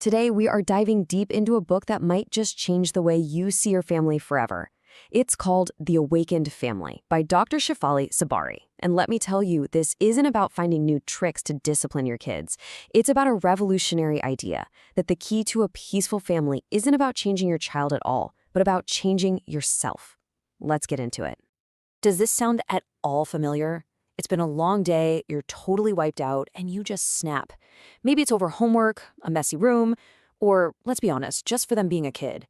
Today, we are diving deep into a book that might just change the way you see your family forever. It's called The Awakened Family by Dr. Shefali Tsabary. And let me tell you, this isn't about finding new tricks to discipline your kids. It's about a revolutionary idea that the key to a peaceful family isn't about changing your child at all, but about changing yourself. Let's get into it. Does this sound at all familiar? It's been a long day, you're totally wiped out, and you just snap. Maybe it's over homework, a messy room, or, let's be honest, just for them being a kid.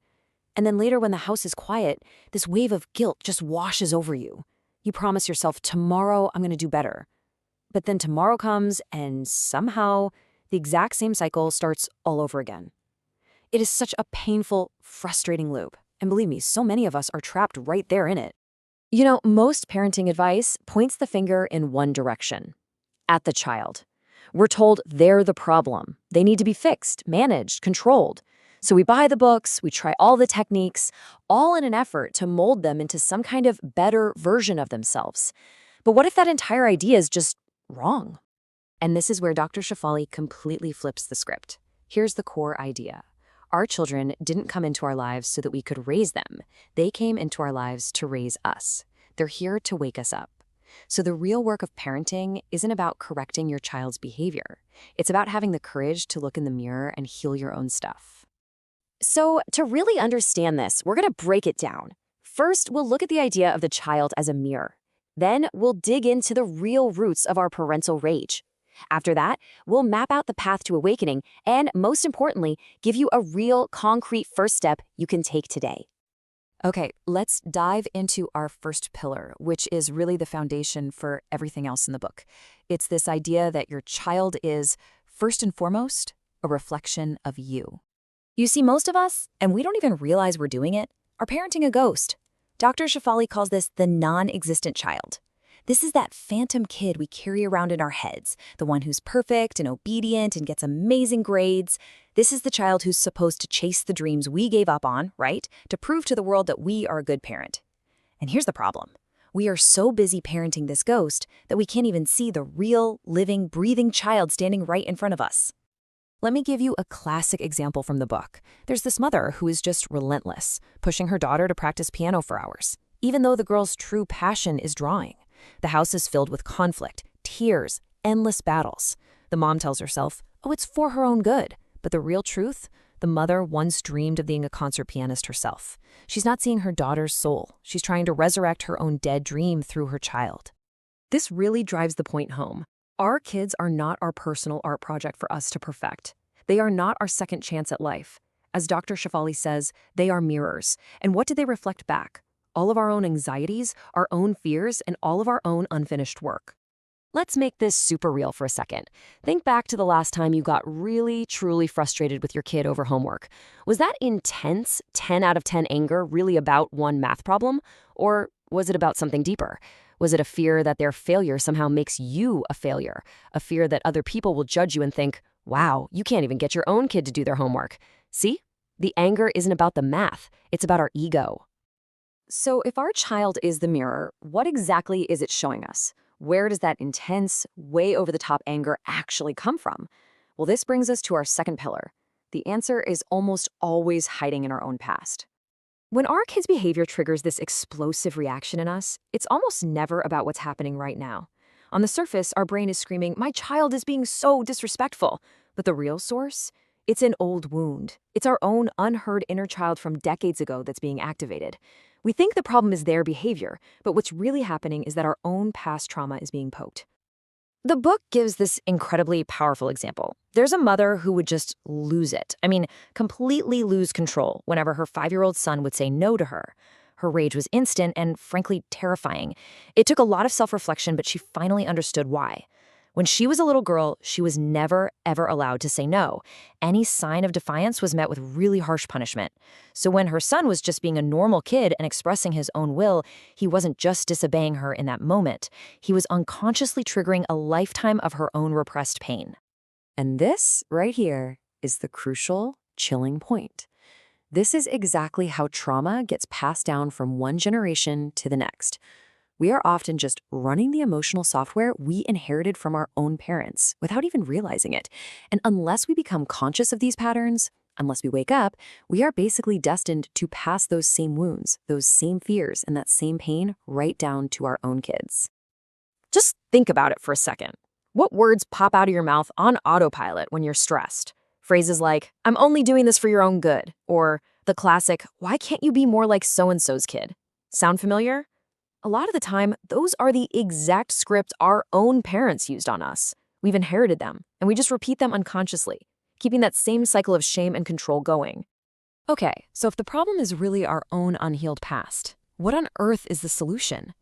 And then later when the house is quiet, this wave of guilt just washes over you. You promise yourself, tomorrow I'm going to do better. But then tomorrow comes, and somehow the exact same cycle starts all over again. It is such a painful, frustrating loop. And believe me, so many of us are trapped right there in it. You know, most parenting advice points the finger in one direction, at the child. We're told they're the problem. They need to be fixed, managed, controlled. So we buy the books, we try all the techniques, all in an effort to mold them into some kind of better version of themselves. But what if that entire idea is just wrong? And this is where Dr. Shefali completely flips the script. Here's the core idea. Our children didn't come into our lives so that we could raise them. They came into our lives to raise us. They're here to wake us up. So the real work of parenting isn't about correcting your child's behavior. It's about having the courage to look in the mirror and heal your own stuff. So to really understand this, we're going to break it down. First, we'll look at the idea of the child as a mirror. Then we'll dig into the real roots of our parental rage. After that, we'll map out the path to awakening and, most importantly, give you a real, concrete first step you can take today. Okay, let's dive into our first pillar, which is really the foundation for everything else in the book. It's this idea that your child is, first and foremost, a reflection of you. You see, most of us, and we don't even realize we're doing it, are parenting a ghost. Dr. Shefali calls this the non-existent child. This is that phantom kid we carry around in our heads, the one who's perfect and obedient and gets amazing grades. This is the child who's supposed to chase the dreams we gave up on, right? To prove to the world that we are a good parent. And here's the problem. We are so busy parenting this ghost that we can't even see the real, living, breathing child standing right in front of us. Let me give you a classic example from the book. There's this mother who is just relentless, pushing her daughter to practice piano for hours, even though the girl's true passion is drawing. The house is filled with conflict, tears, endless battles. The mom tells herself, oh, it's for her own good. But the real truth? The mother once dreamed of being a concert pianist herself. She's not seeing her daughter's soul. She's trying to resurrect her own dead dream through her child. This really drives the point home. Our kids are not our personal art project for us to perfect. They are not our second chance at life. As Dr. Shefali says, they are mirrors. And what do they reflect back? All of our own anxieties, our own fears, and all of our own unfinished work. Let's make this super real for a second. Think back to the last time you got really, truly frustrated with your kid over homework. Was that intense 10 out of 10 anger really about one math problem? Or was it about something deeper? Was it a fear that their failure somehow makes you a failure? A fear that other people will judge you and think, wow, you can't even get your own kid to do their homework. See? The anger isn't about the math. It's about our ego. So if our child is the mirror, what exactly is it showing us? Where does that intense, way over-the-top anger actually come from? Well, this brings us to our second pillar. The answer is almost always hiding in our own past. When our kids' behavior triggers this explosive reaction in us, it's almost never about what's happening right now. On the surface, our brain is screaming, my child is being so disrespectful. But the real source? It's an old wound. It's our own unheard inner child from decades ago that's being activated. We think the problem is their behavior, but what's really happening is that our own past trauma is being poked. The book gives this incredibly powerful example. There's a mother who would just lose it. Completely lose control whenever her 5-year-old son would say no to her. Her rage was instant and, frankly, terrifying. It took a lot of self-reflection, but she finally understood why. When she was a little girl, she was never, ever allowed to say no. Any sign of defiance was met with really harsh punishment. So when her son was just being a normal kid and expressing his own will, he wasn't just disobeying her in that moment. He was unconsciously triggering a lifetime of her own repressed pain. And this, right here, is the crucial, chilling point. This is exactly how trauma gets passed down from one generation to the next. We are often just running the emotional software we inherited from our own parents without even realizing it. And unless we become conscious of these patterns, unless we wake up, we are basically destined to pass those same wounds, those same fears, and that same pain right down to our own kids. Just think about it for a second. What words pop out of your mouth on autopilot when you're stressed? Phrases like, "I'm only doing this for your own good," or the classic, "Why can't you be more like so-and-so's kid?" Sound familiar? A lot of the time, those are the exact scripts our own parents used on us. We've inherited them, and we just repeat them unconsciously, keeping that same cycle of shame and control going. Okay, so if the problem is really our own unhealed past, what on earth is the solution?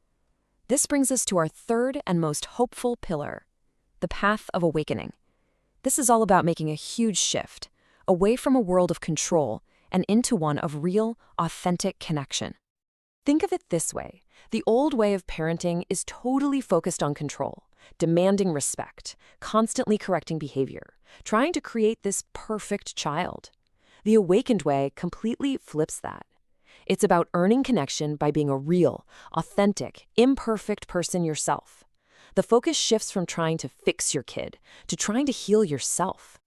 This brings us to our third and most hopeful pillar, the path of awakening. This is all about making a huge shift, away from a world of control and into one of real, authentic connection. Think of it this way. The old way of parenting is totally focused on control, demanding respect, constantly correcting behavior, trying to create this perfect child. The awakened way completely flips that. It's about earning connection by being a real, authentic, imperfect person yourself. The focus shifts from trying to fix your kid to trying to heal yourself.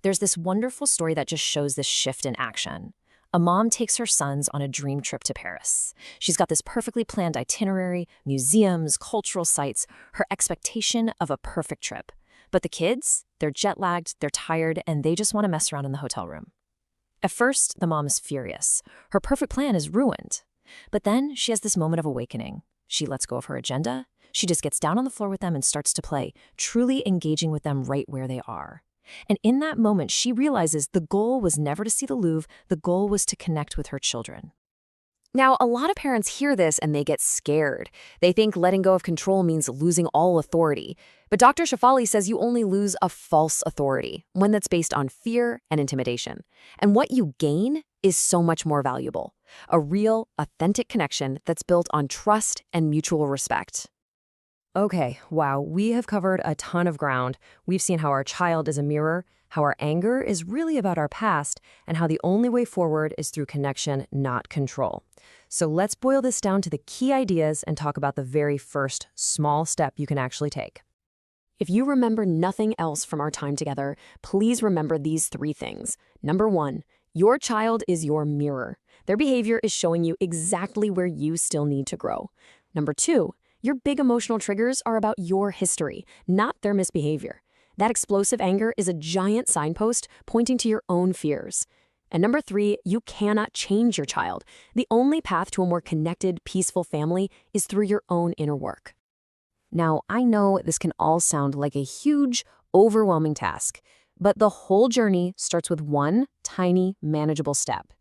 There's this wonderful story that just shows this shift in action. A mom takes her sons on a dream trip to Paris. She's got this perfectly planned itinerary, museums, cultural sites, her expectation of a perfect trip. But the kids, they're jet-lagged, they're tired, and they just want to mess around in the hotel room. At first, the mom is furious. Her perfect plan is ruined. But then she has this moment of awakening. She lets go of her agenda. She just gets down on the floor with them and starts to play, truly engaging with them right where they are. And in that moment, she realizes the goal was never to see the Louvre, the goal was to connect with her children. Now, a lot of parents hear this and they get scared. They think letting go of control means losing all authority. But Dr. Shefali says you only lose a false authority, one that's based on fear and intimidation. And what you gain is so much more valuable. A real, authentic connection that's built on trust and mutual respect. Okay, wow, we have covered a ton of ground. We've seen how our child is a mirror, how our anger is really about our past, and how the only way forward is through connection, not control. So let's boil this down to the key ideas and talk about the very first small step you can actually take. If you remember nothing else from our time together, please remember these 3 things. Number 1, your child is your mirror. Their behavior is showing you exactly where you still need to grow. Number 2, your big emotional triggers are about your history, not their misbehavior. That explosive anger is a giant signpost pointing to your own fears. And number 3, you cannot change your child. The only path to a more connected, peaceful family is through your own inner work. Now, I know this can all sound like a huge, overwhelming task, but the whole journey starts with one tiny, manageable step.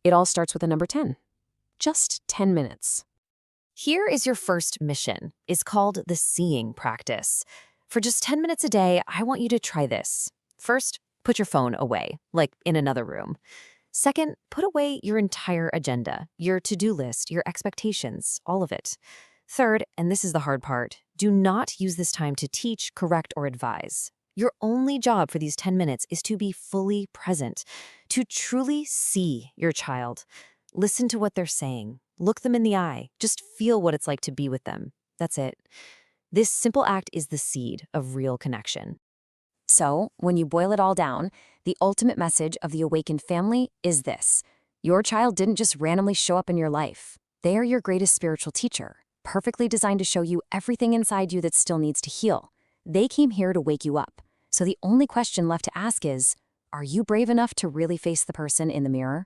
It all starts with a number 10. Just 10 minutes. Here is your first mission. It's called the seeing practice. For just 10 minutes a day, I want you to try this. First, put your phone away, like in another room. Second, put away your entire agenda, your to-do list, your expectations, all of it. Third, and this is the hard part, do not use this time to teach, correct, or advise. Your only job for these 10 minutes is to be fully present, to truly see your child. Listen to what they're saying. Look them in the eye. Just feel what it's like to be with them. That's it. This simple act is the seed of real connection. So, when you boil it all down, the ultimate message of the awakened family is this. Your child didn't just randomly show up in your life. They are your greatest spiritual teacher, perfectly designed to show you everything inside you that still needs to heal. They came here to wake you up. So the only question left to ask is, are you brave enough to really face the person in the mirror?